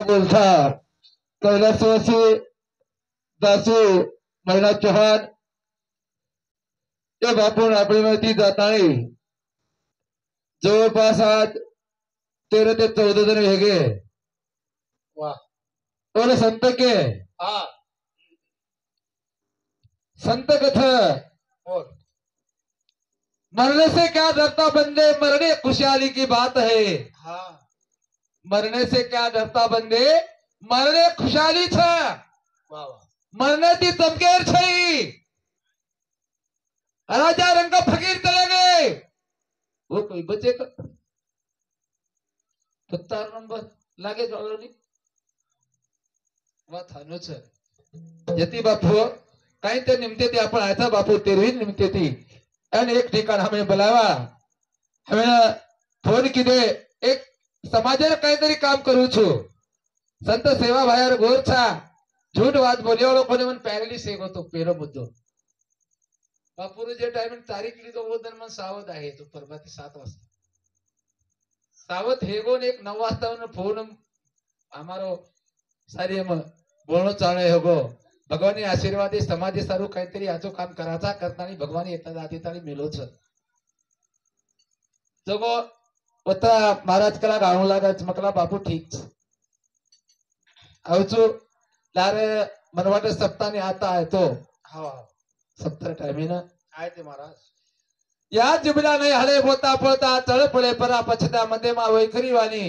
बोलता कैलासवासी दासू महिला चव्हाण या बापून आपली माहिती जाताळी जवळपास आज 13 ते 14 जण वेगळे वाह संत के संत कथा मरने से क्या डरता बंदे मरने खुशहाली की बात है मरने से क्या डरता बंदे मरने खुशहाली था मरने की तमकेर छई राजा रंग का फकीर चले गए वो कोई बचे का 17 नंबर लागे ऑलरेडी वा थानो छ यती बापू काही ते निमते ती आपण आयता बापू तेरवी निमते ती आणि एक ठिकाण हमें बुलावा हमें फोन किदे एक समाजाने काहीतरी काम करू छु संत सेवा भायर गोर छा झूठ बात बोलियो कोने मन पैरालिस हेगो तो पेरो मुद्दो बापूने जे टाइम तारीख ली तो वो दिन मन सावध आहे तो परभाती 7 वाजता सावध हेगो ने एक 9 वाजता फोन हमारो सारी हम बोलणो चाले हेगो भगवान आशीर्वाद समाज सारू काहीतरी आजो काम कराचा करतानी भगवान येता जाती तानी मेलो छ जगो पता महाराज कला गाणू लागा चमकला बापू ठीक आवचो लारे मनवाटे सप्तानी आता है तो हाँ 70 टाइम ना आए थे महाराज या जिबला नहीं हले बोता पड़ता चढ़ पड़े परा पछता मध्य मा वही खरी वाणी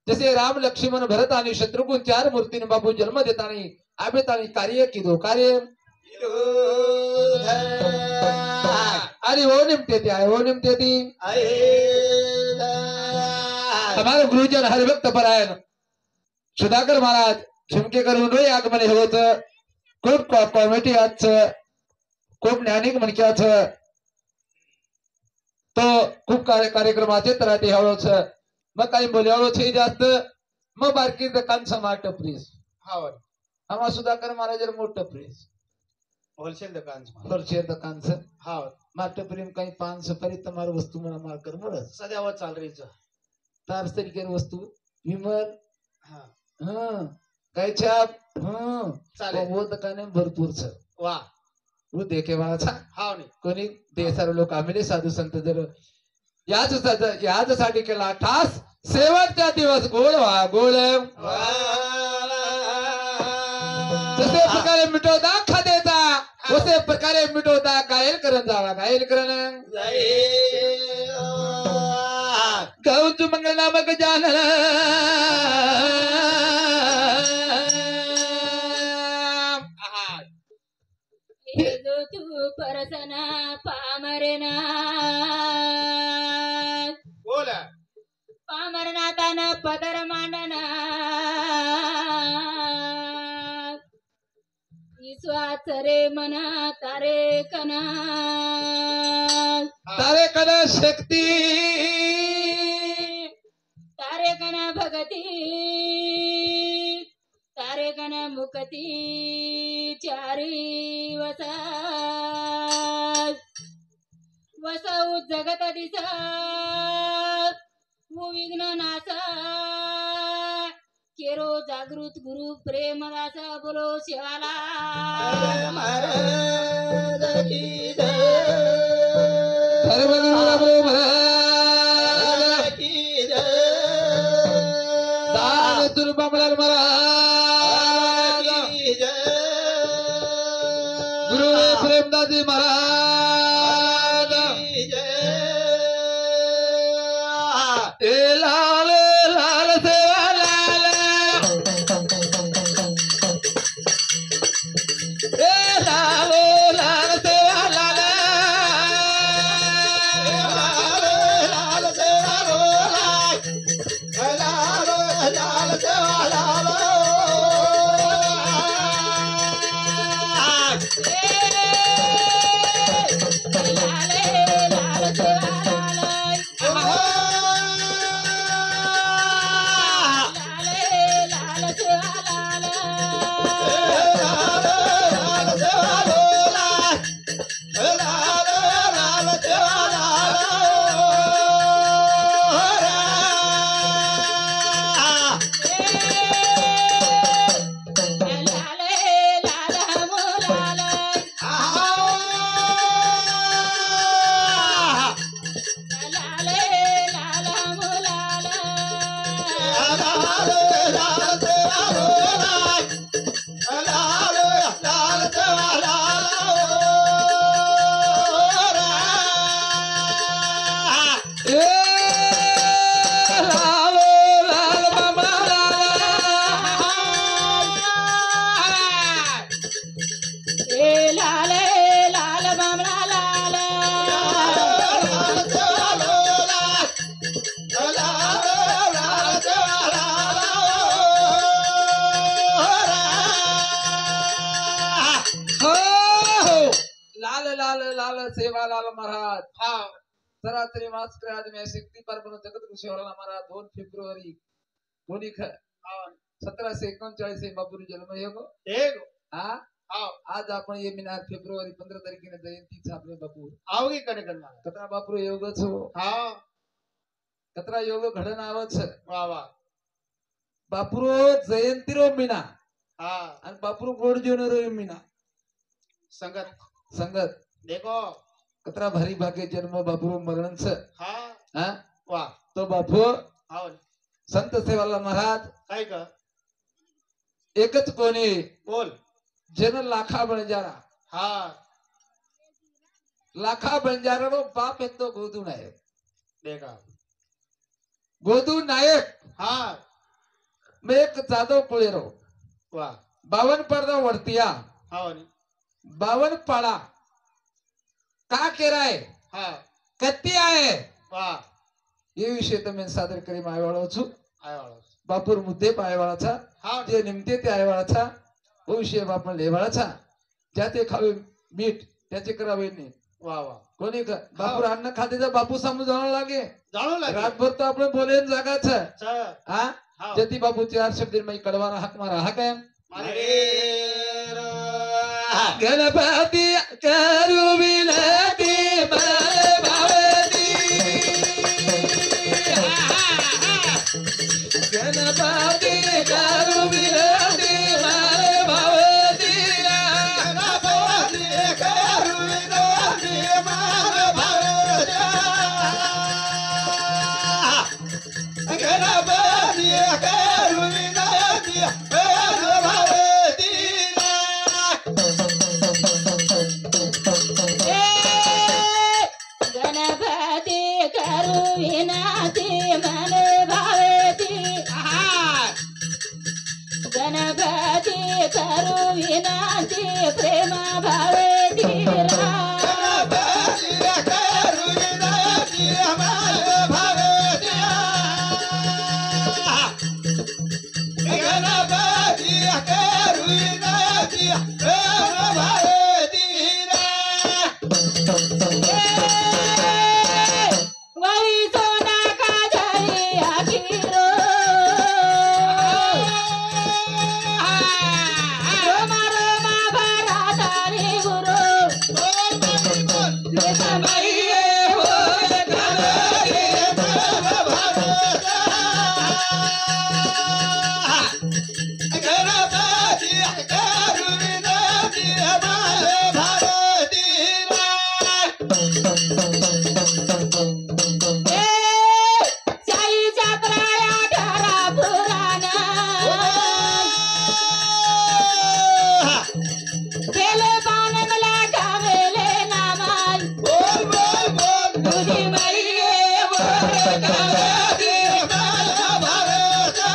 जैसे राम लक्ष्मण भरत आणि शत्रुघ्न 4 मूर्ती ने बापू जन्म देतानी आबेतानी कार्य की दो कार्य अरे वो निमते थी हमारे गुरुजन हरिभक्त परायण सुधाकर महाराज झुमके करून रोय आगमन होत खूप कॉमेडी आज खूप ज्ञानिक म्हणक्याच तो खूप कार्यक्रमाचे तर ते हळूच मग काही बोलावलो छे जास्त मग बारकी दुकान समाट प्लीज हमारा सुधाकर महाराज मोठ प्लीज होलसेल दुकान से हाँ माट प्रेम कहीं 500 परी तुम्हारी वस्तु में मार कर मोड़ सजावट चाल रही छ तार तरीके वस्तु विमल हाँ काही छाप चाले वो दुकान में भरपूर छ वाह वो देखे वाला था हाँ नहीं कोणी देसार लोक आम्ही साधू संत जर याचसाठी केला ठास शेवटचा दिवस गोळ गोळ जसे प्रकारे मिटवता खादेचा उसे प्रकारे मिटवता गायल करण जावा गायल करण गौच मंगल नामक जानन तू परसना पामरना बोला पामरनाथाना पदर मांडना विश्वास रे मना तारे कना शक्ती तारे कना भगती तारे कना मुक्ती चारी वसऊ जगत दिसा विघ्न नासा केरो जागृत गुरु प्रेम दासा बोलो शिवाला गुरु प्रेमदाजी महाराज लाल लाल सेवा लाल लाल लाल सेवा लाल लाल सेवा लाल लाल सेवा लाल लाल सेवालाल महाराज हा सरासरी मास आज में शक्ति पर बनो जगत शिवलाल महाराज 2 फेब्रुवारी कोणी 1739 बापूरी जन्म योग एक हा हा आज आपण ये मिनार फेब्रुवारी 15 तारखेने जयंती छापले बापू आवगी कने करणार कतरा बापू योगच हो हा कतरा योग घडण आवच वा वा बापूरो जयंती रो मिना हा आणि बापूरो गोड जेवण रो मिना संगत संगत देखो कतरा भारी भाग्य जन्म बापूरो मरणच हा हा वा तो बापू हाव संत सेवालाल महाराज काय का एकच कोणी बोल जन लाखा बंजारा हा लाखा बंजारा रो बाप येतो गोदू नायक देखा गोदू नायक हा मेक जाधव पुळेरो वा 52 पर्दा वरतिया हाव 52 पाडा का केराय हा कत्ती आहे वा ये विषय તમે સાદર કરી આયવાળો છું आयवाळा બાપુર મુદ્દે આયવાળા हा જે નિમતે તે આયવાળા ओ विषय बापन लेवाळा ज्याते खावे मीठ त्याचे करावे नाही वा वा कोणी बापूर अन्न खाते तर बापू समोर जाणं लागे जाणू लागे रातभर तो आपण बोलेन जागाच च हा हा जती बापू 4 शब्द मी कडवाना हाक मारा हा काय अरे गणपती करू विनती मारे भावती गणपती करू विनती मारे भावती गणपती करू विनती मारे भावती गणपती करू विनती मारे भावती गणपती करू विनती मन भावती गणपती करू विनती प्रेम भावती गणपती करू विनती मारे भावती गणपती करू विनती मारे भावती वही सोना का झरी आखिरो रोमा रोमा भरातारी गुरु समये होय घालते गणपती करू विनती मारे भावती साईच्या प्राया ठरा पुराण केले पान मला कावेले नामान बोल बोल बोल तुझी मैये बोले गणपती मारे भावती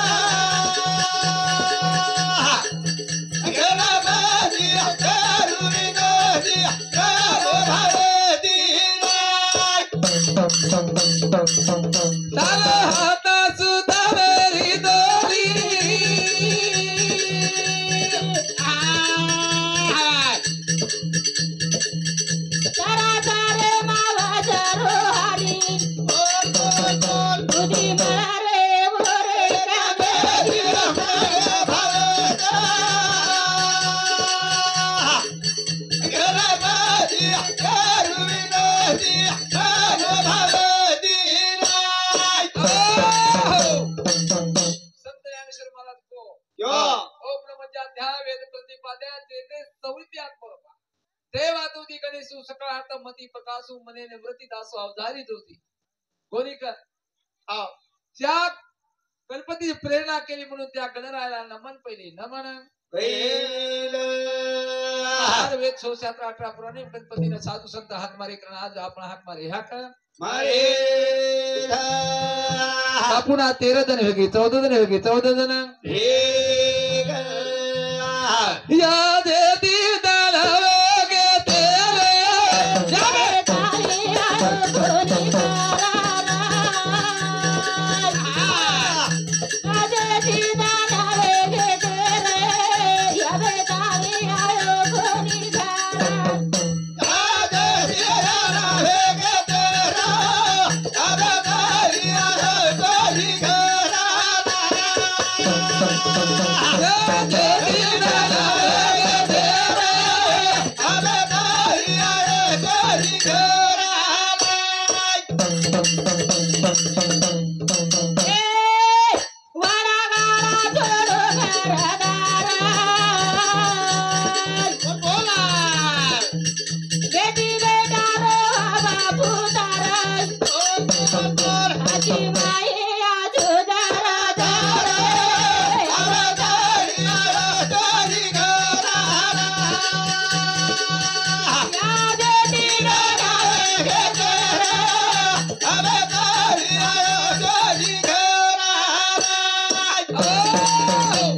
गणपती करू विनती मारे भावती ताल हाता सुधावरी दोरी तारा तारे मावाचा रोहाडी बोल बोल बोल तुझी मला रे मोरे गणपती मारे भावती गणपती करू विनती मारे भावती संत ज्ञानेश्वर महाराज को यो ओम नमः ध्यान वेद प्रतिपाद्या तेथे सवित्यात बरोबर देवा तुझी गणेशू सकाळात मती प्रकाशू मने निवृत्ती दासो अवधारित होती कोणी हाव ज्या गणपतीची प्रेरणा केली म्हणून त्या गणरायाला नमन पहिले नमन चार वेद 18 पुराणे गणपतीने साधू संत हाक मारे करण आज आपण हाक मारे ह्या का मारे बापुना 13 जण वेगळी 14 जण वेगळी 14 जण या देती दानवे तेरे जय तारी आयो कोणी तारा राजे दीदा नावे गे तेरे यबे तारी आयो कोणी तारा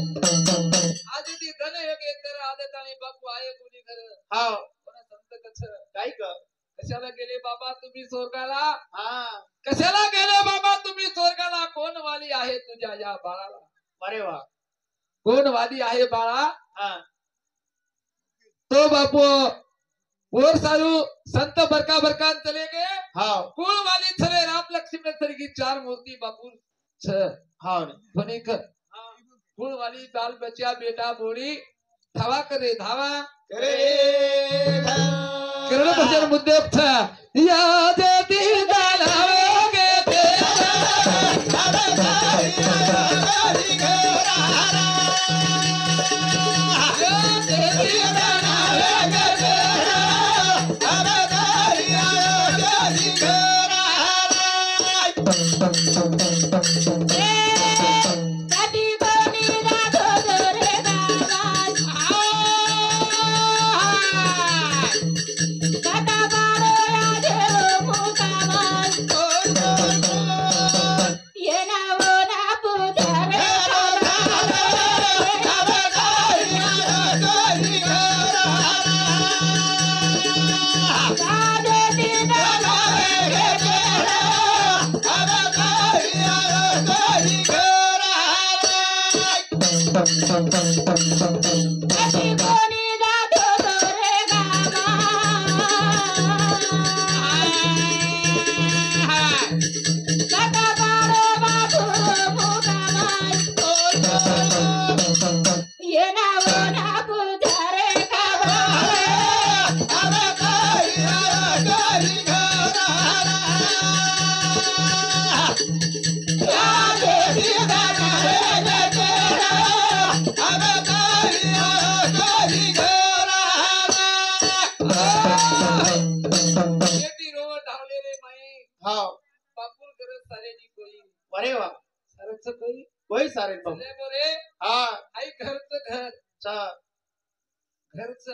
आधी ती धन एक तर आदत आणि बापू आहे कोणी खरं हाव कोणा संत कसं काय ग कशाला गेले बाबा तुम्ही स्वर्गाला हा कशाला गेले बाबा तुम्ही स्वर्गाला कोण वाली आहे तुझ्या या बाळाला अरे वा कोण वाली आहे बाळा हा तो बापू और सारू संत बरका बरकान चले गए हाव कुल वाली छले राम लक्ष्मण सर की चार मूर्ति बापू छ हाव फनिक कुल वाली बाल बच्चा बेटा बोड़ी धावा करे धावा करे किरण भजन मुद्दे छ याद दी डालावे बेटी रोड धावलेले माई हाव बापू करत सारेनी कोई अरे वा सरच कोई कोई सारे बाबू चले बोरे हा आई घरच घर चा घरच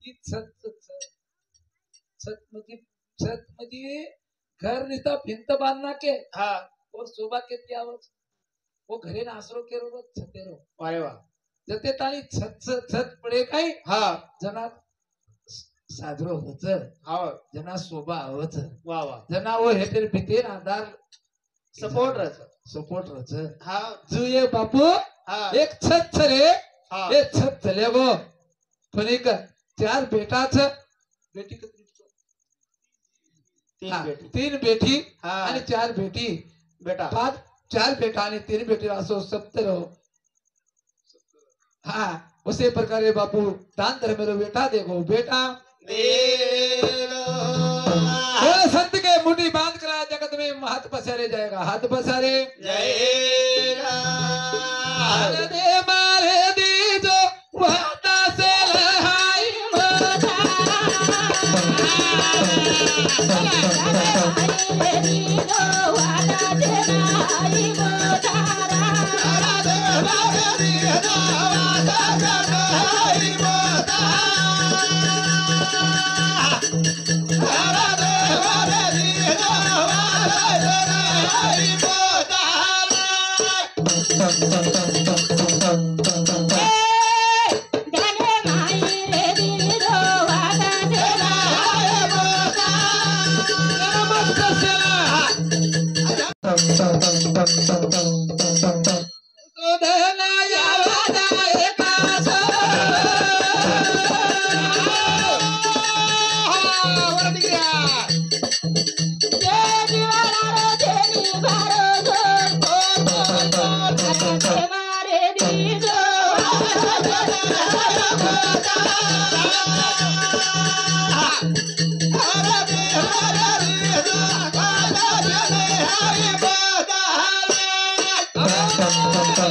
ही छत मध्ये घर निता भिंत बांधना के हा और शोभा के त्यावच वो घरे ना आसरो के रोज छतेरो अरे वा जते ताणी छत पडे काय हा जना साजरो होच हाव जना शोभा होच वा वा जना वो हेतेर भितेर आधार सपोर्ट रच सपोर्ट रच हा जुये बापू हा एक छत रे हा ये छत चले गो फनिक चार बेटा छ बेटी कितनी तीन हा, बेटी तीन बेटी हा आणि चार बेटी बेटा पाच चार बेटा आणि तीन बेटी असो 17 हा उसे प्रकारे बापू दान धर्मेरो बेटा देखो बेटा वो संत के मुट्ठी बांध कर जगत में हाथ पसारे जाएगा हाथ पसारे दे मारे दी जो वादा से लहाई Thank you.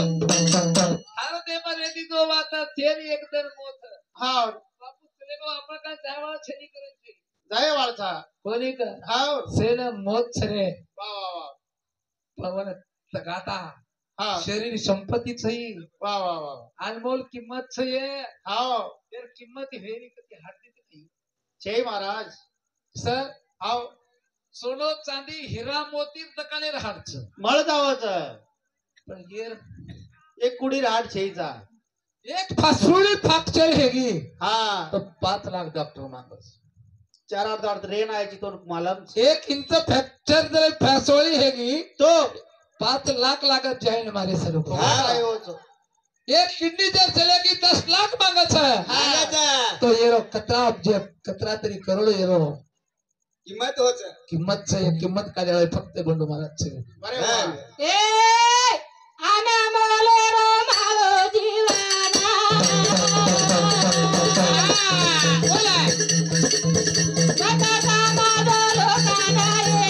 अरे ते मर्यादित दो वाता तेल एक जण मोठ हाव बापू तुले को आपण काय जावा छनी करायची जाय वाळचा कोणी का हाव सेन मोत छरे वा वा वा पवन तगाता हा शरीर संपत्तीच वा वा वा अनमोल किंमत छे हाव तर किंमत हेरी कधी हाती नाही जय महाराज सर हाव सोनो चांदी हिरा मोती दकाने राहच मळ जावच पण येर एक कुडी राहट छेचा एक फासुळी फ्रॅक्चर हेगी हा तो 5 लाख डॉक्टर मागस 4 अर्ध रेन आयची तो मालम 1 इंच फ्रॅक्चर जर फासोळी हेगी तो 5 लाख लागत जाए हमारे सर को हा आयोच एक किडनी जर चलेगी 10 लाख मांगत है हा तो ये रो कतरा अब्ज कतरा तरी करोड़ ये रो किंमत होच किंमत से किंमत का जरा फक्त बंडू महाराज छे अरे वा ए आना मोले रो मारो जीवाना बोला मता मारो लोकाना ये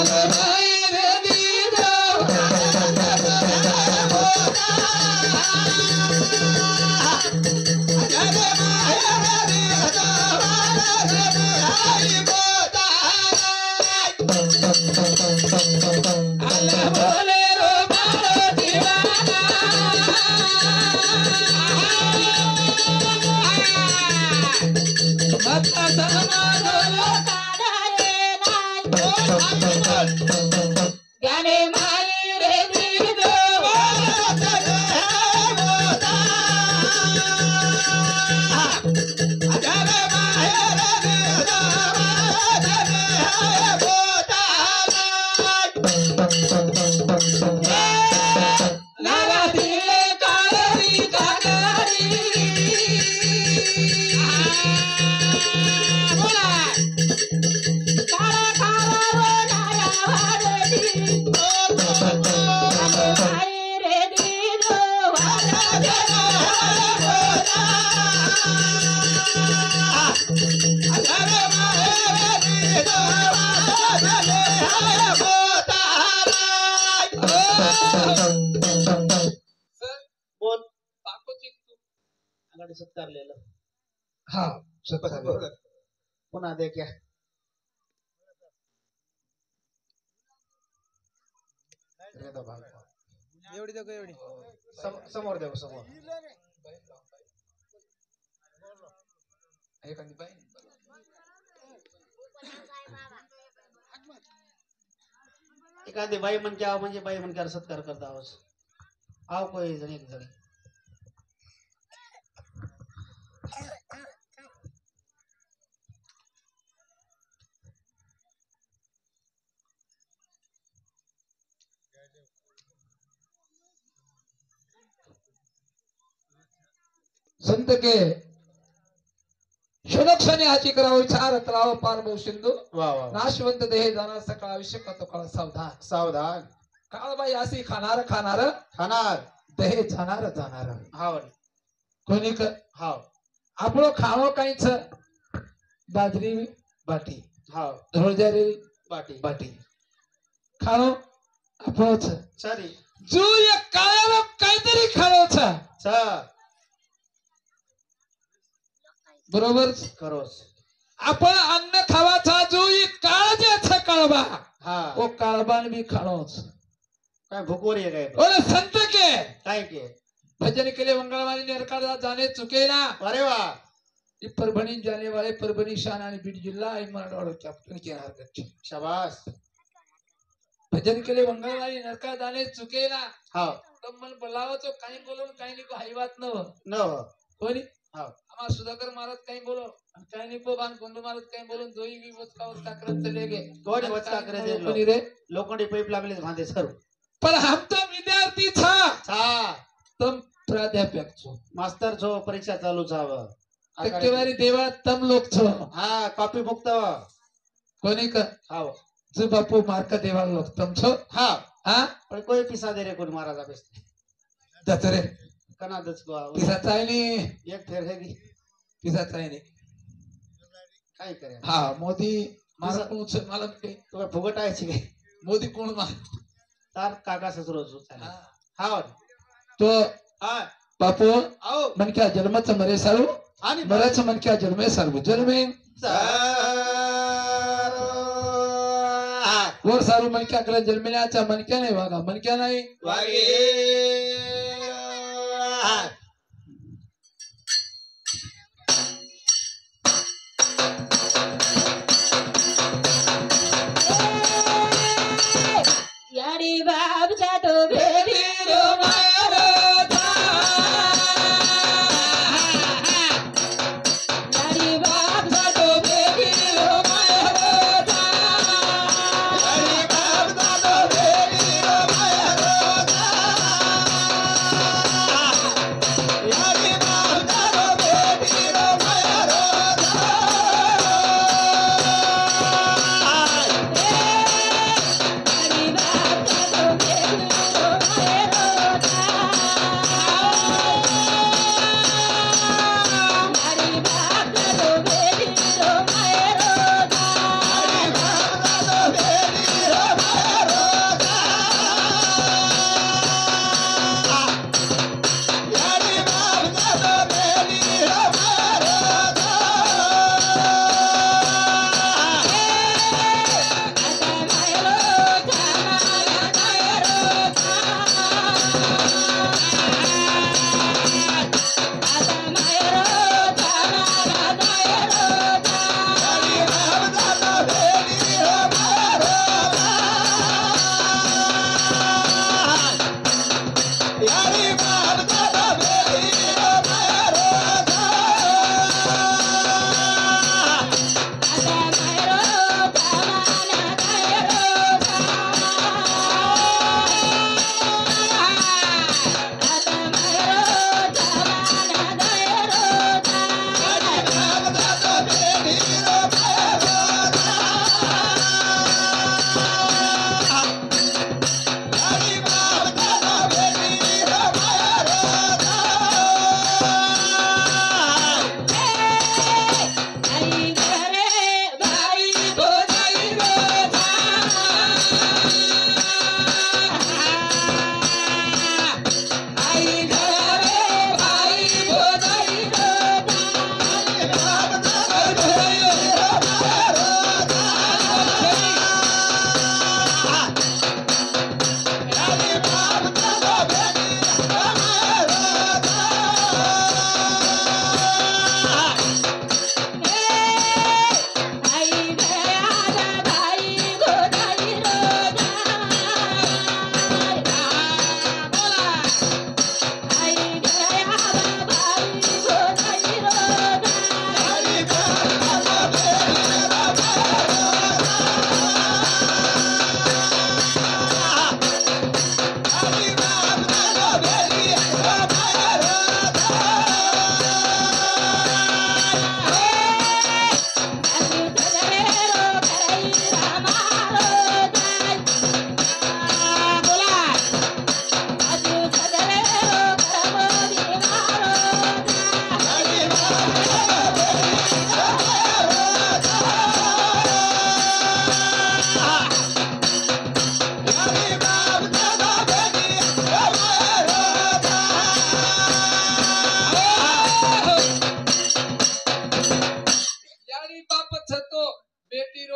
अरे भाई रे दीदो अल्लाह बोले रो मारो दीवाना मत्ता समारो लोकाना ये गाने माई रे दीदो नारा दिले काळी काकारी बोला काळा काळा रोनाया वारडी माई रे दीदो बोल बापूची तू आघाडी सत्कारलेलं हा सत्कार पुन्हा दे क्या एवढी दाखव एवढी समोर देऊ समोर एखादी बाई एखादी बाई म्हणके आव म्हणजे बाई म्हणके सत्कार करता आहोस आव कोई जण एक जण संत के क्षणक्षणी हाची करावं चार तलाव पार बहु सिंधू वा वा नाशवंत देह जाणार सकाळ आयुष्य तो काळ सावधान सावधान काळबाई अशी खाणार खाणार खाणार देह जाणार जाणार हाव कोणी हाव आपलं खाणं काहीच बाजरी बाटी हाव ढोळजारी बाटी बाटी खाणं आपणच सरी जो या काळाला काहीतरी खाणंच स बरोबर करोस आपण अन्न खावाचा जो काळजाचा काळबा हा ओ काळबान भी खाणोच काय भुकोर आहे काय और संत के काय के भजन के लिए मंगलवारी नरकाड़ा जाने चुके ना अरे वा ये परभणी जाने वाले परभणी शान आणि बीड जिल्हा आणि मराठवाडा कॅप्टन के हरकत शाबास भजन के लिए मंगलवारी नरका जाने चुके ना हाव तब मन बोलावं तो काही बोलून काही नाही हाई बात न हो. न हो कोणी हाव आम्हाला सुधाकर महाराज काही बोलो आणि काही नाही बान बंधू महाराज काही बोलून दोही भी वचका करत चले गे कोणी वचका करे दे कोणी रे लोखंडी पाईप लागले भांदे सर पर हम तो विद्यार्थी था छा तम प्राध्यापक छो मास्तर छो परीक्षा चालू छाव टक्केवारी देवा तम लोक छो हा कॉपी मुक्त कोणी का हाव जो बापू मार्क देवा लोक तम छो हा हा पण कोई पिसा दे रे कोण महाराजा बेस जात रे कनादच पिसाचा आहे नी एक फेर है की पिसाचा आहे नी काय करे हा मोदी मारा कोण उचल मला म्हणते, तुला फुगट आहे काय मोदी कोण मार तार काका ससुरोज हा. हा तो हा बापू आओ मनक्या जन्माचं मरे सारू आणि मराचं मनक्या जन्मे सारू जन्मे वर सारू मनक्या कडे जन्मण्याचा मनक्या नाही वागा मनक्या नाही याडी बाबचा तो भेटी रो मारो याडी बाबचा तो भेटी रो मारो याडी बाबचा तो भेटी रो मारो याडी बाबचा तो भेटी रो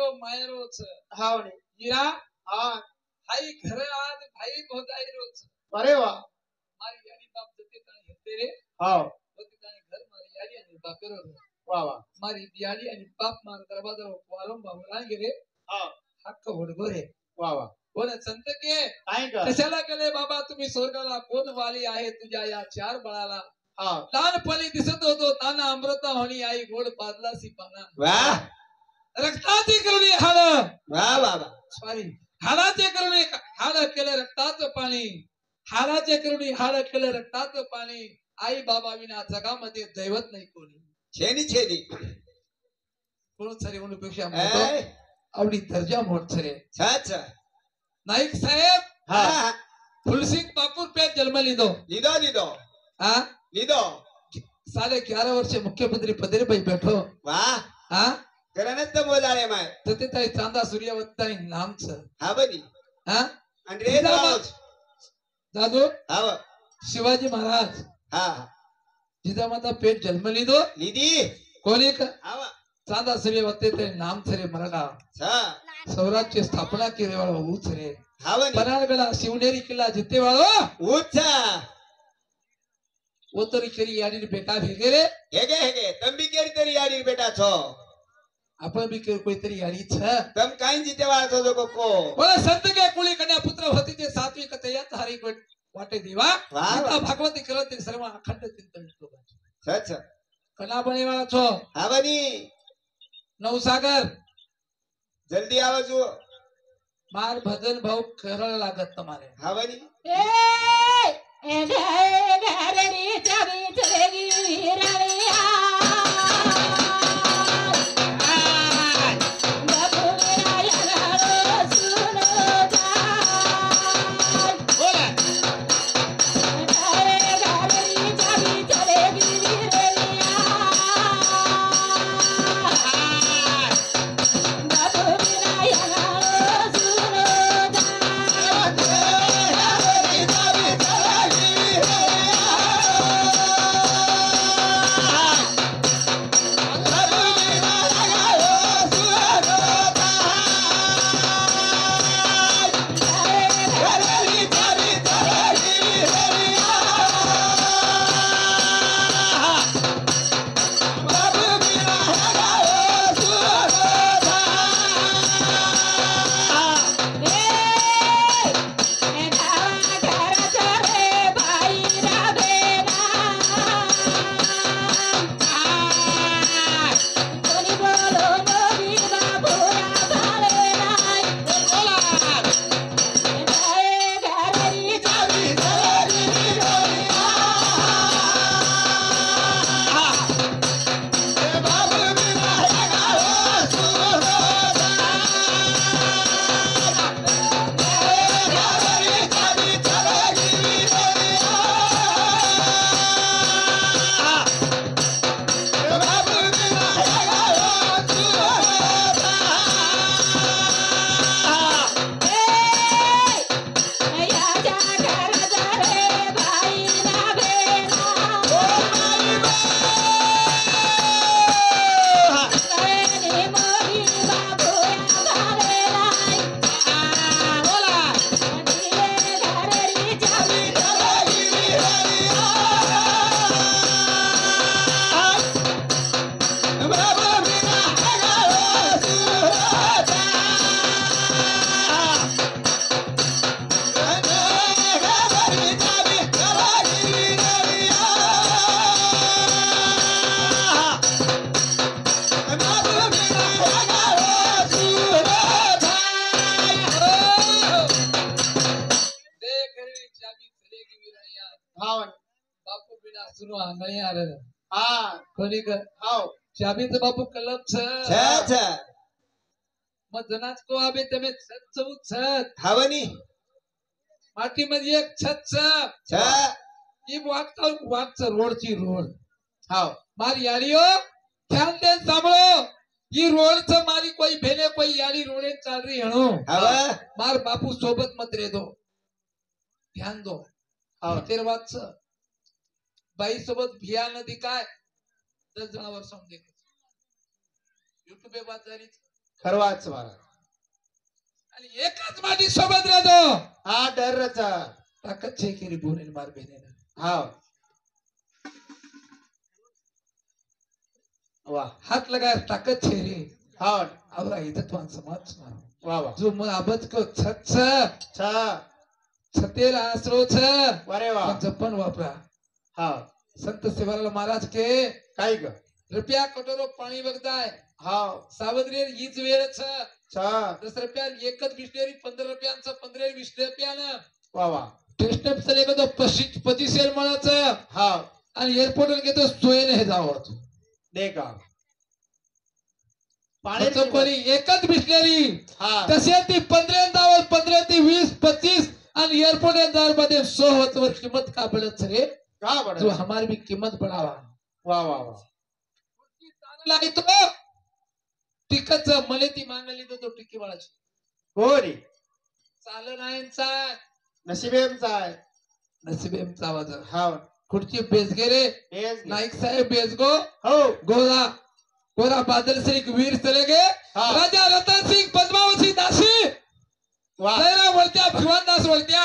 हाव ने हीरा हा हाई घर आज भाई भोजाई रोज अरे वा मारी यानी बाप जते ताणी हेते रे हाव होते ताणी घर मारी यानी आणि बापेरो वा वा मारी दियाली आणि बाप मार दरवाजा वारम बाबला गेले हा हक्क होडगोरे वा वा कोण संत के काय कर कशाला गेले बाबा तुम्ही स्वर्गाला कोण वाली आहे तुझ्या या चार बळाला हा लहानपणी दिसत होतो ताना अमृता होणी आई गोड पाजलासी पाना वा रक्ताची करुणी हाड वा बाबा सॉरी हाडाचे करुणी हाड केले रक्ताचं पाणी हाडाचे करुणी हाड केले रक्ताचं पाणी आई बाबा विना जगामध्ये दैवत नाही कोणी छेनी छेनी कोण सरी म्हणूपेक्षा ए आवडी दर्जा मोठ सरे छाछ नाईक साहेब हा फुलसिंग बापूर पे जन्म लीधो લીધો લીધો हाँ લીધો साले 11 वर्षे मुख्यमंत्री पदे रे भाई बैठो વાહ हाँ કરને તો બોલાડે માય तर ते ताई चांदा सूर्यवंतानी नाम छ હા બની हाँ અને રે જાવ दादू આવ शिवाजी महाराज હા जिजामाता पेट जन्म लीधो લીધી कोणी का આવ चांदा सूर्यवंते ते नाम छरे मराठा છ स्वराज्य स्थापना केले वाळो ऊच रे હા બની पनारगला शिवनेरी किल्ला जिते वाळो ઉચ્છા ओतरी केरी याडी बेटा भेगे रे હેગે હેગે તમ બી કેરી તરી યાડી બેટા છો आपण बी कोणतरी याडी छ તમ કાઈ જીતે વાળા છો જો કોકો बोला संत के कुळी कन्या पुत्र होती ते सात्विक तयात हरी वाटे देवा वाह. गीता भागवती करत ते सर्व अखंड चिंतन करतो છ છ कला बने वाला छो હા બની नवसागर જલ્દી આવજો मार भजन भाऊ करळ लागत तुम्हारे હા બની ए घरडी चाबी चलेगी वीरनिया बापू मेरा यारो सुनो जान બોલા घरडी चाबी चलेगी वीरनिया बापू मेरा यारो सुनो जान बापू बिना सुनो आंगळी आर હા कोणी ग આવ चाबीचं बापू कलम छ છ છ मग जनाच को आबे तमे छत चौ छत હા બની माटी मध्ये एक छत छ છ ही वागचा रोडची रोड આવ मार यारियो ध्यान दे सांभळो ही रोड छ मारी कोई भेने कोई यारी रोडे चाल रही हणो હવે मार बापू सोबत मत रे दो ध्यान दो આવ तेर बात छ बाई सोबत भिया नदी काय 10 जणांवर समजे युट्यूब बात झाली ખરવાચ વાળા आणि एकाच माटी सोबत रे दो હા ડર રચા ताकद छे केरी बोनेल मार बेने આવ વાહ हात लगाय ताकद छे रे હા आवरा इथं तो समाज વાહ વાહ जो मग आबत को छत छ છ छतेला आसरो छ વારે વાહ पण जपन वापरा હા संत सेवालाल महाराज के કાઈ ગ रुपया कटोरो पाणी बघताय હા सावधरे हीच वेळ छ છ 10 रुपया एकच बिस्लेरी 15 रुपयांचं 15 20 रुपयानं વાહ वाह टेस्टअप चले तो 25 मळाचं હા आणि एअरपोर्टवर घेतो सोयीने हे जावं देखा पाण्याचं कोणी एकच बिस्लेरी हा तसे ती 15 दावत 15 ते 20 25 आणि एयरपोर्ट अंदर मध्ये 100 वर्ष कीमत का बढ़त रे का बड जो हमारी भी कीमत बढ़ावा वा वा वा चांगला आहे तो टिकच मले ती मागली तो टिकी बाळाची कोणी चाल नाहीचा नशिबेमचा आहे नसिबेमचा आवाज हा खुर्ची बेस गेले तेच घे. नाईक साहेब बेस गो हो गोरा गोरा बादल सिंह वीर चले गए हाँ। राजा रतन सिंह पद्मावती दासी वा जयरा वळत्या भगवान दास वळत्या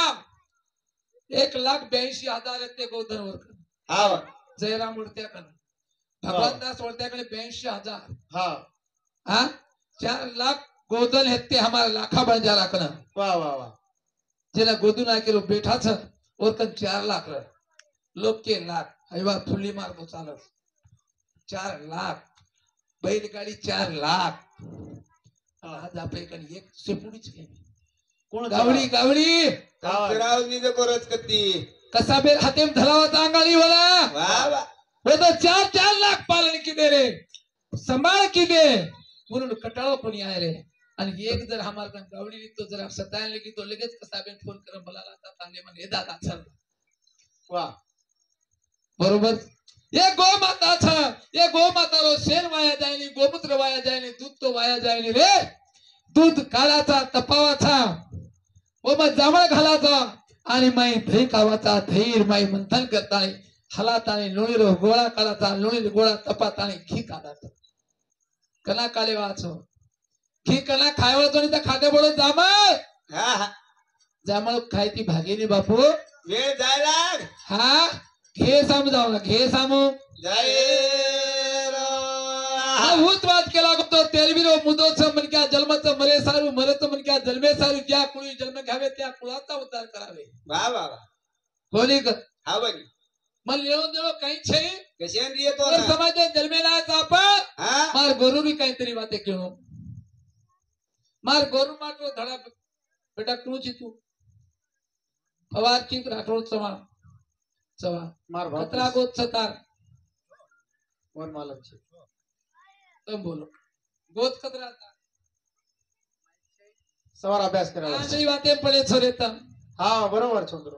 1,82,000 ते गोधन वर हा जयराम वळत्याकडे भगवान दास वळत्याकडे 82,000 हा हाँ 4 लाख गोधन है ते हमारा लाखा बन जा रखना वा वा वा जेना गोदू ना केलो बैठा छ और कन 4 लाख रह लोग के लाख हवा फुल्ली मार को चालत 4 लाख बैलगाडी 4 लाख आज आपे कन एक सेपुडीच के कोण गावडी गावडी रावनी जो करत कती कसा बेर हातेम धलावा अंगाली वाला वा वा वो तो 4 लाख पालन की दे रे संभाळ की दे म्हणून कटाळो कोणी आहे रे आणि एक जर हमार कन गावडी तो जर आप सतायले की तो लगेच कसा बेर फोन कर बोलाला ताने मन हे दादा चल वा बरोबर ये गो माता था ये गो माता रो शेण वाया जायनी गोमूत्र वाया जायनी दूध तो वाया जायनी रे दूध काढाचा तपावाचा व मग जांभळ घालाचा आणि माई दही कावाचा दही माई मंथन करतानी हलातानी लोणीरो गोळा काढाचा लोणी गोळा तपातानी घी काढाचा कना काढे वाचो घी कना खायवाचो आणि त्या खाते बोलत जांभळ हा हा जांभळ खायची भागेनी बापू वेळ जायला हा घे समजावला घे सामू हा भूत बात केला तो तेलविरो मुदोचं मन क्या जन्माचं मरे सारू मरत मन क्या जन्मे सारू ज्या कुळी जन्म घ्यावे त्या कुळाचा उद्धार करावे वा वा वा कोणी हा बनी मन लिहून दिलो काही छे कशान येतो तर समाजात जन्मेला आपण हा मार गोरू भी काहीतरी वाते केलो मार गोरू माटो धडा बेटा क्रूची तू पवारची राठोड चव्हाण मार खतरा गोत सतार वन मालकची तुम बोलो गोत खतरा था सवार अभ्यास करावा का नहीं बातें पड़े छोरे तम हा बरोबर चंद्र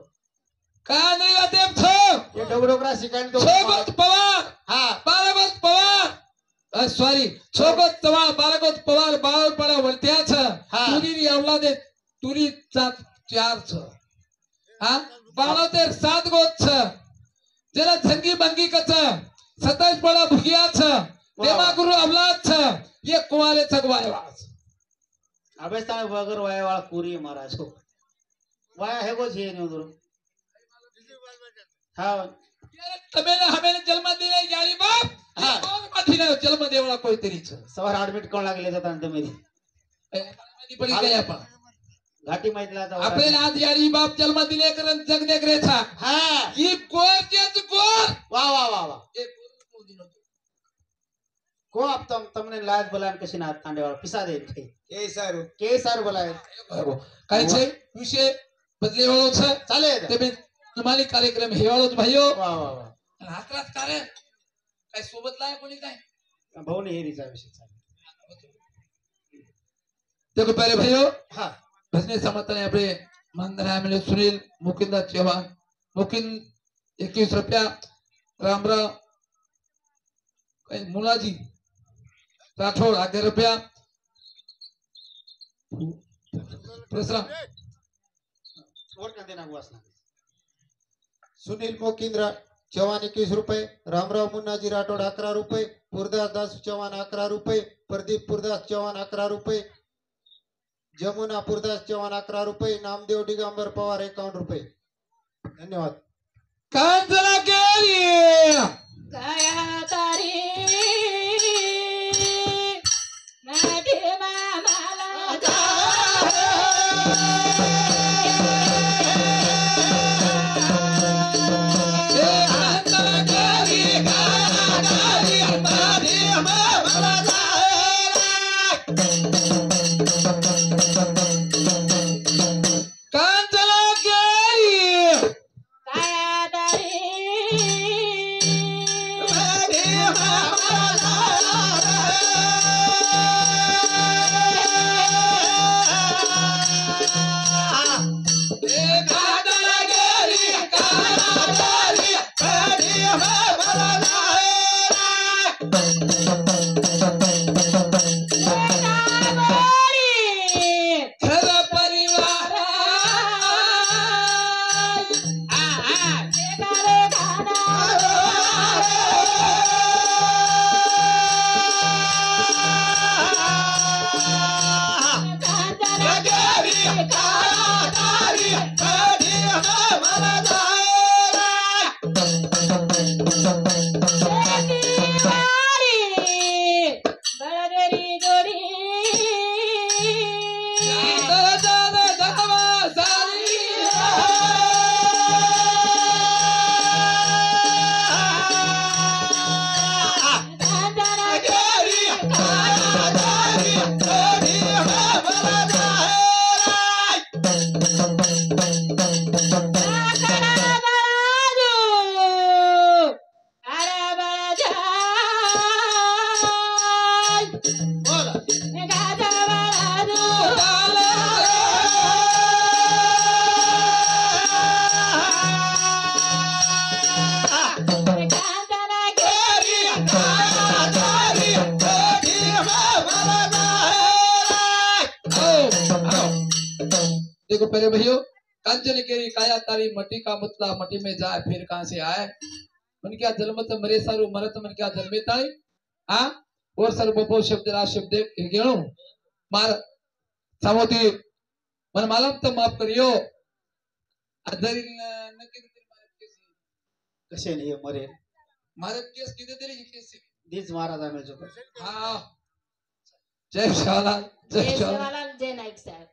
का नहीं बातें छो हे डोगडोगरा शिकायला तो छोगोत पवार हा बालगोत पवार सॉरी छोगोत चव्हाण बालगोत पवार बाळ पडा वळत्या छ हा. तुरी औलादे तुरी 4 छ हा बाळो ते 7 गोत छ जरा झंगी बंगी कच 27 पडा भुगिया छ देमा गुरु अवलाद छ ये कुवाले छगवाय वास अभ्यास ताणे वगर वाया वाळा कुरी महाराज हो वाया हे गो छे ने उधर हा तमें हमें जन्म दिले यारी बाप हा. कौन माथी ना जन्म देवला कोई तरी छ सवार ऍडमिट कोण लागले जातात तुम्ही मध्ये पडी गया आपण घाटी माहितला आता आपल्याला आज यारी बाप जन्म दिले कारण जग देख रे था हा ही गोरजेच गोर वा वा वा वा एक गुरु को दिनो को आप તમને લાજ બોલાન કશી ના તાંડેવાળા પિસા દે ए सारू કે સાર બોલાય काय છે વિશે બદલે વાળો છે ચાલે તે બે तुम्हारी कार्यक्रम हे वाळो भाईयो वा वा वा हातरात कार्य काय सोबत लाय कोणी काय भाऊ ने हेरीचा विषय चालेल देखो पहले भाइयों हा भजने समर्थन है अपने मंदिर है मिले सुनील मुकिंदा चौहान मुकिंद 21 रुपया रामराव मुलाजी राठौड़ 11 रुपया प्रसरा और का देना हुआ असना सुनील मोकिंद्र चव्हाण 21 रुपये, रामराव मुन्नाजी राठोड 11 रुपये, पुरदास दास चव्हाण 11 रुपये, प्रदीप पुरदास चव्हाण 11 रुपये, जमुना पुरदास चव्हाण 11 रुपये, नामदेव दिगंबर पवार 51 रुपये. धन्यवाद. कांजला केली काया तारी नाटे मामाला कांजला केली काया तारी एक मेरे भैया कांचन केरी काया तारी मटी का मुतला मटी में जाए फिर कहां से आए मन क्या जन्मत मरे सारू मरत मन क्या जन्मे ताई हाँ और सर बपो शब्द रा शब्द गेणो मार सामोती मन मालूम तो माफ करियो अधर न के कसे नाही मरे मारे केस किती दिली ही केस दीज महाराज आम्ही जो हाँ जय शालाल जय जय शालाल सेवालाल जय नाईक साहेब